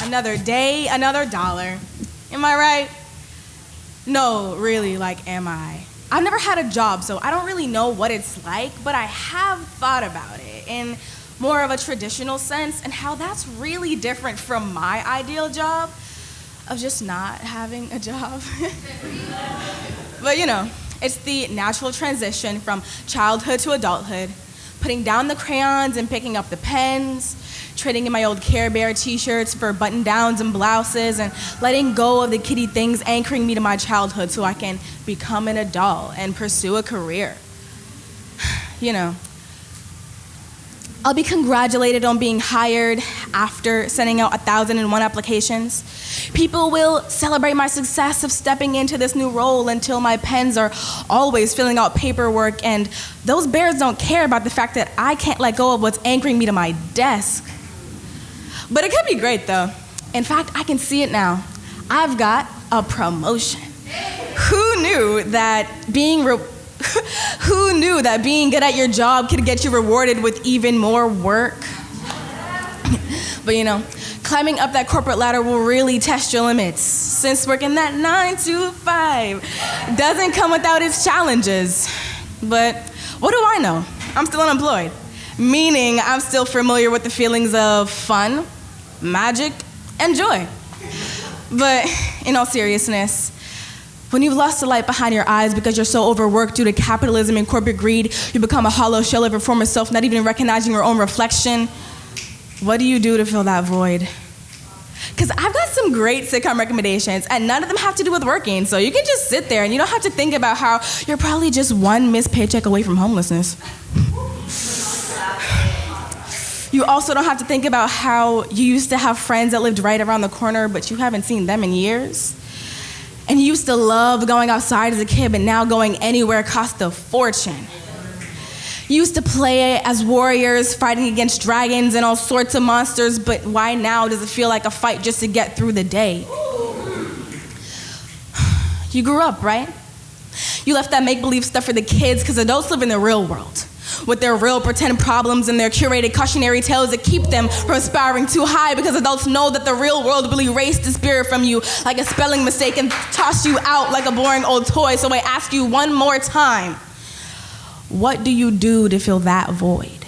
Another day, another dollar. Am I right? No, really, am I? I've never had a job, so I don't really know what it's like, but I have thought about it in more of a traditional sense and how that's really different from my ideal job of just not having a job. But it's the natural transition from childhood to adulthood, putting down the crayons and picking up the pens, trading in my old Care Bear t-shirts for button-downs and blouses, and letting go of the kiddie things anchoring me to my childhood so I can become an adult and pursue a career. I'll be congratulated on being hired after sending out 1,001 applications. People will celebrate my success of stepping into this new role until my pens are always filling out paperwork, and those bears don't care about the fact that I can't let go of what's anchoring me to my desk. But it could be great, though. In fact, I can see it now. I've got a promotion. Who knew that being good at your job could get you rewarded with even more work? But climbing up that corporate ladder will really test your limits, since working that 9 to 5 doesn't come without its challenges. But what do I know? I'm still unemployed, meaning I'm still familiar with the feelings of fun, magic, and joy. But in all seriousness, when you've lost the light behind your eyes because you're so overworked due to capitalism and corporate greed, you become a hollow shell of your former self, not even recognizing your own reflection. What do you do to fill that void? Because I've got some great sitcom recommendations, and none of them have to do with working, so you can just sit there and you don't have to think about how you're probably just one missed paycheck away from homelessness. You also don't have to think about how you used to have friends that lived right around the corner, but you haven't seen them in years. And you used to love going outside as a kid, but now going anywhere costs a fortune. You used to play as warriors, fighting against dragons and all sorts of monsters, but why now does it feel like a fight just to get through the day? You grew up, right? You left that make-believe stuff for the kids because adults live in the real world, with their real pretend problems and their curated cautionary tales that keep them from aspiring too high, because adults know that the real world will erase the spirit from you like a spelling mistake and toss you out like a boring old toy. So I ask you one more time, what do you do to fill that void?